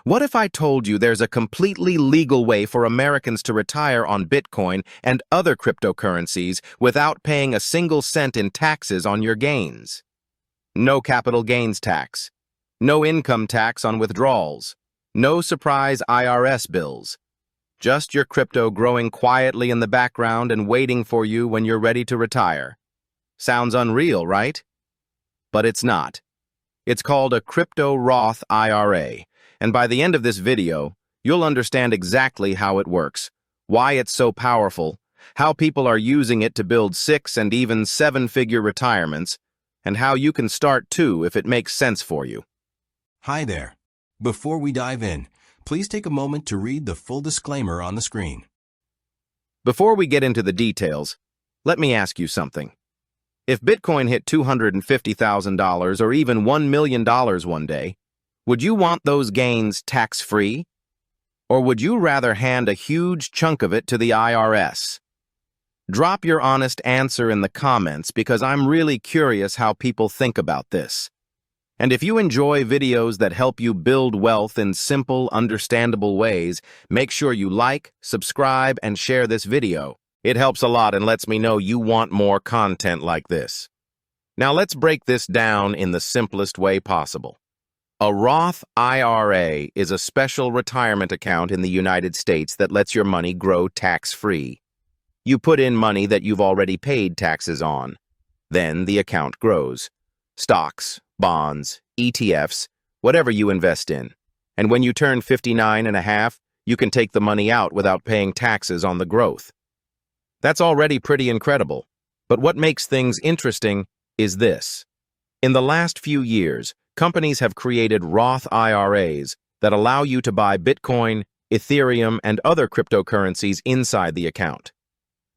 What if I told you there's a completely legal way for Americans to retire on Bitcoin and other cryptocurrencies without paying a single cent in taxes on your gains? No capital gains tax, no income tax on withdrawals, no surprise IRS bills. Just your crypto growing quietly in the background and waiting for you when you're ready to retire. Sounds unreal, right? But it's not. It's called a Crypto Roth IRA. And by the end of this video, you'll understand exactly how it works, why it's so powerful, how people are using it to build 6- and even 7-figure retirements, and how you can start too if it makes sense for you. Hi there. Before we dive in, please take a moment to read the full disclaimer on the screen. Before we get into the details, let me ask you something. If Bitcoin hit $250,000 or even $1 million one day, would you want those gains tax-free? Or would you rather hand a huge chunk of it to the IRS? Drop your honest answer in the comments because I'm really curious how people think about this. And if you enjoy videos that help you build wealth in simple, understandable ways, make sure you like, subscribe, and share this video. It helps a lot and lets me know you want more content like this. Now let's break this down in the simplest way possible. A Roth IRA is a special retirement account in the United States that lets your money grow tax-free. You put in money that you've already paid taxes on. Then the account grows. Stocks, bonds, ETFs, whatever you invest in. And when you turn 59 and a half, you can take the money out without paying taxes on the growth. That's already pretty incredible. But what makes things interesting is this. In the last few years, companies have created Roth IRAs that allow you to buy Bitcoin, Ethereum, and other cryptocurrencies inside the account.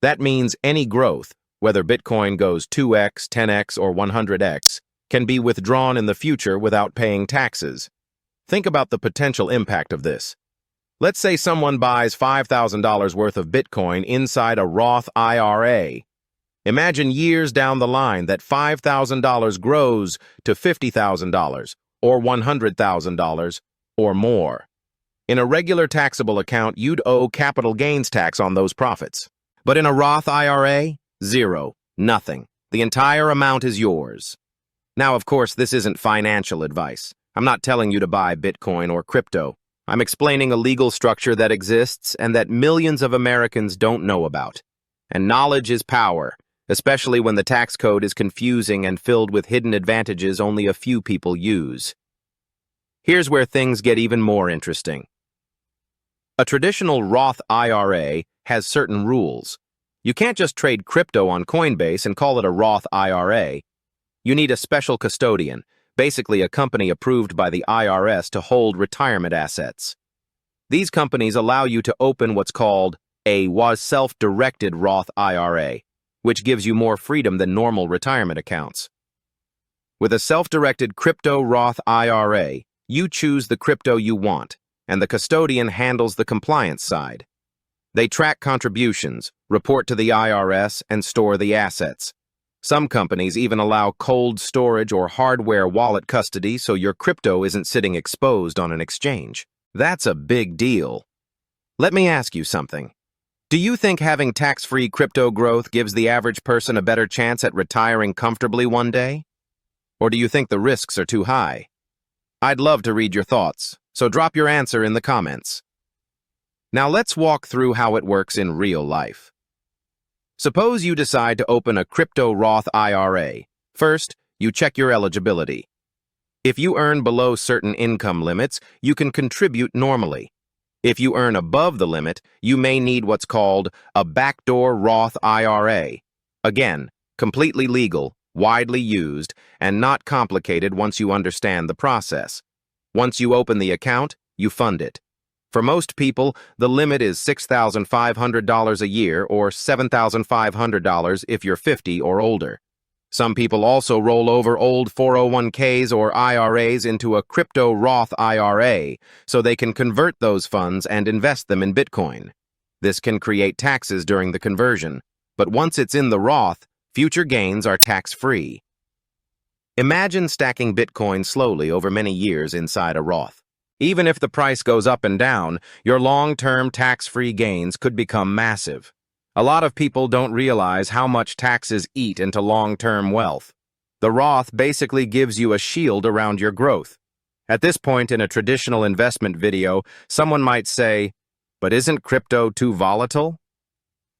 That means any growth, whether Bitcoin goes 2x, 10x, or 100x, can be withdrawn in the future without paying taxes. Think about the potential impact of this. Let's say someone buys $5,000 worth of Bitcoin inside a Roth IRA. Imagine years down the line that $5,000 grows to $50,000 or $100,000 or more. In a regular taxable account, you'd owe capital gains tax on those profits. But in a Roth IRA, zero, nothing. The entire amount is yours. Now, of course, this isn't financial advice. I'm not telling you to buy Bitcoin or crypto. I'm explaining a legal structure that exists and that millions of Americans don't know about. And knowledge is power, especially when the tax code is confusing and filled with hidden advantages only a few people use. Here's where things get even more interesting. A traditional Roth IRA has certain rules. You can't just trade crypto on Coinbase and call it a Roth IRA. You need a special custodian, basically a company approved by the IRS to hold retirement assets. These companies allow you to open what's called a self-directed Roth IRA, which gives you more freedom than normal retirement accounts. With a self-directed Crypto Roth IRA, you choose the crypto you want, and the custodian handles the compliance side. They track contributions, report to the IRS, and store the assets. Some companies even allow cold storage or hardware wallet custody so your crypto isn't sitting exposed on an exchange. That's a big deal. Let me ask you something. Do you think having tax-free crypto growth gives the average person a better chance at retiring comfortably one day? Or do you think the risks are too high? I'd love to read your thoughts, so drop your answer in the comments. Now let's walk through how it works in real life. Suppose you decide to open a Crypto Roth IRA. First, you check your eligibility. If you earn below certain income limits, you can contribute normally. If you earn above the limit, you may need what's called a backdoor Roth IRA. Again, completely legal, widely used, and not complicated once you understand the process. Once you open the account, you fund it. For most people, the limit is $6,500 a year or $7,500 if you're 50 or older. Some people also roll over old 401ks or IRAs into a Crypto Roth IRA so they can convert those funds and invest them in Bitcoin. This can create taxes during the conversion, but once it's in the Roth, future gains are tax-free. Imagine stacking Bitcoin slowly over many years inside a Roth. Even if the price goes up and down, your long-term tax-free gains could become massive. A lot of people don't realize how much taxes eat into long-term wealth. The Roth basically gives you a shield around your growth. At this point in a traditional investment video, someone might say, "But isn't crypto too volatile?"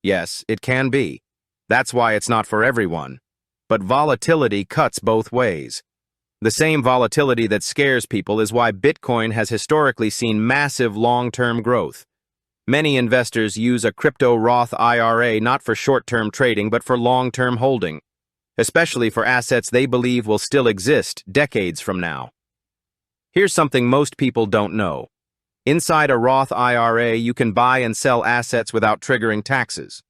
Yes, it can be. That's why it's not for everyone. But volatility cuts both ways. The same volatility that scares people is why Bitcoin has historically seen massive long-term growth. Many investors use a Crypto Roth IRA not for short-term trading but for long-term holding, especially for assets they believe will still exist decades from now. Here's something most people don't know. Inside a Roth IRA, you can buy and sell assets without triggering taxes.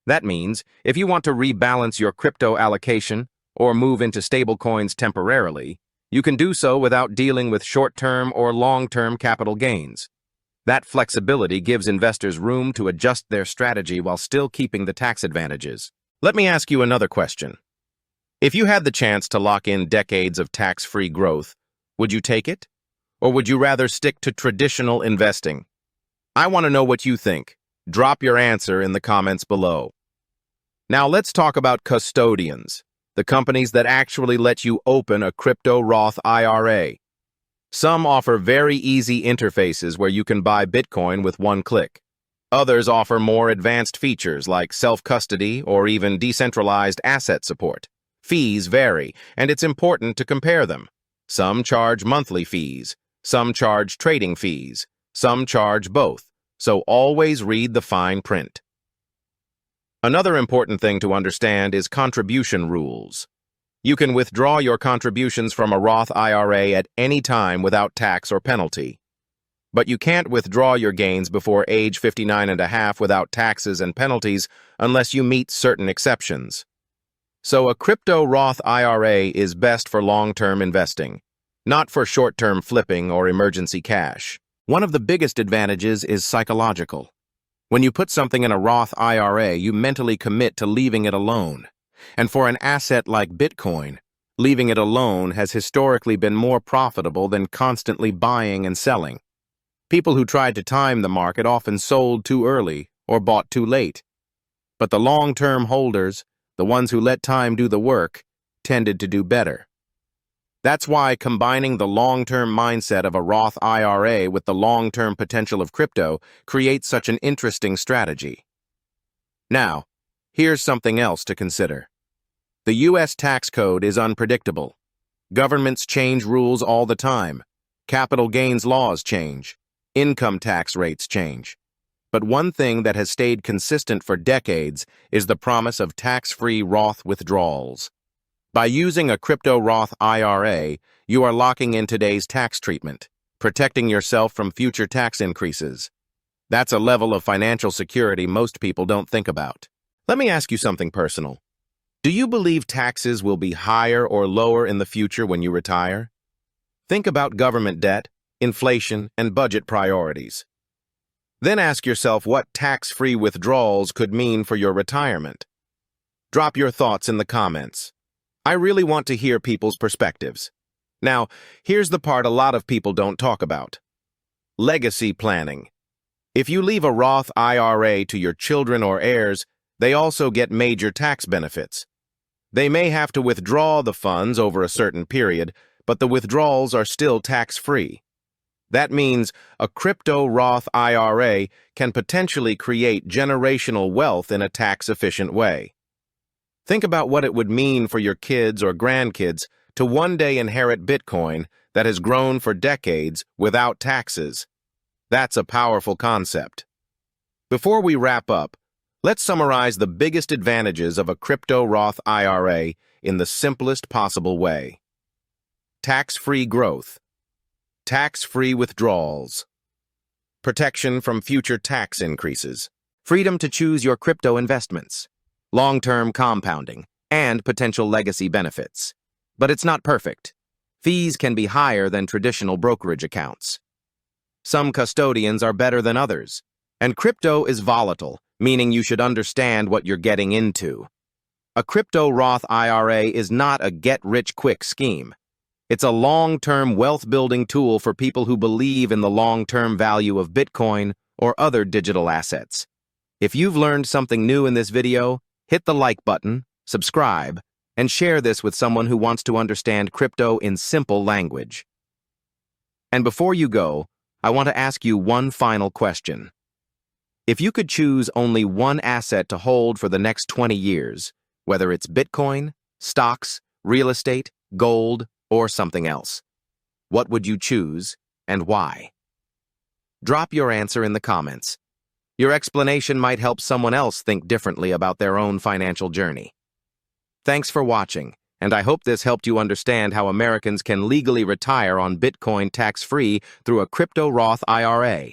That means, if you want to rebalance your crypto allocation or move into stablecoins temporarily, you can do so without dealing with short-term or long-term capital gains. That flexibility gives investors room to adjust their strategy while still keeping the tax advantages. Let me ask you another question. If you had the chance to lock in decades of tax-free growth, would you take it? Or would you rather stick to traditional investing? I want to know what you think. Drop your answer in the comments below. Now let's talk about custodians, the companies that actually let you open a Crypto Roth IRA. Some offer very easy interfaces where you can buy Bitcoin with one click. Others offer more advanced features like self-custody or even decentralized asset support. Fees vary, and it's important to compare them. Some charge monthly fees, some charge trading fees, some charge both, so always read the fine print. Another important thing to understand is contribution rules. You can withdraw your contributions from a Roth IRA at any time without tax or penalty. But you can't withdraw your gains before age 59 and a half without taxes and penalties unless you meet certain exceptions. So a crypto Roth IRA is best for long-term investing, not for short-term flipping or emergency cash. One of the biggest advantages is psychological. When you put something in a Roth IRA, you mentally commit to leaving it alone. And for an asset like Bitcoin, leaving it alone has historically been more profitable than constantly buying and selling. People who tried to time the market often sold too early or bought too late. But the long-term holders, the ones who let time do the work, tended to do better. That's why combining the long-term mindset of a Roth IRA with the long-term potential of crypto creates such an interesting strategy. Now, here's something else to consider. The U.S. tax code is unpredictable. Governments change rules all the time. Capital gains laws change. Income tax rates change. But one thing that has stayed consistent for decades is the promise of tax-free Roth withdrawals. By using a Crypto Roth IRA, you are locking in today's tax treatment, protecting yourself from future tax increases. That's a level of financial security most people don't think about. Let me ask you something personal. Do you believe taxes will be higher or lower in the future when you retire? Think about government debt, inflation, and budget priorities. Then ask yourself what tax-free withdrawals could mean for your retirement. Drop your thoughts in the comments. I really want to hear people's perspectives. Now, here's the part a lot of people don't talk about. Legacy planning. If you leave a Roth IRA to your children or heirs, they also get major tax benefits. They may have to withdraw the funds over a certain period, but the withdrawals are still tax-free. That means a crypto Roth IRA can potentially create generational wealth in a tax-efficient way. Think about what it would mean for your kids or grandkids to one day inherit Bitcoin that has grown for decades without taxes. That's a powerful concept. Before we wrap up, let's summarize the biggest advantages of a crypto Roth IRA in the simplest possible way. Tax-free growth. Tax-free withdrawals. Protection from future tax increases. Freedom to choose your crypto investments. Long-term compounding, and potential legacy benefits. But it's not perfect. Fees can be higher than traditional brokerage accounts. Some custodians are better than others. And crypto is volatile, meaning you should understand what you're getting into. A crypto Roth IRA is not a get-rich-quick scheme. It's a long-term wealth-building tool for people who believe in the long-term value of Bitcoin or other digital assets. If you've learned something new in this video, hit the like button, subscribe, and share this with someone who wants to understand crypto in simple language. And before you go, I want to ask you one final question. If you could choose only one asset to hold for the next 20 years, whether it's Bitcoin, stocks, real estate, gold, or something else, what would you choose and why? Drop your answer in the comments. Your explanation might help someone else think differently about their own financial journey. Thanks for watching, and I hope this helped you understand how Americans can legally retire on Bitcoin tax-free through a Crypto Roth IRA.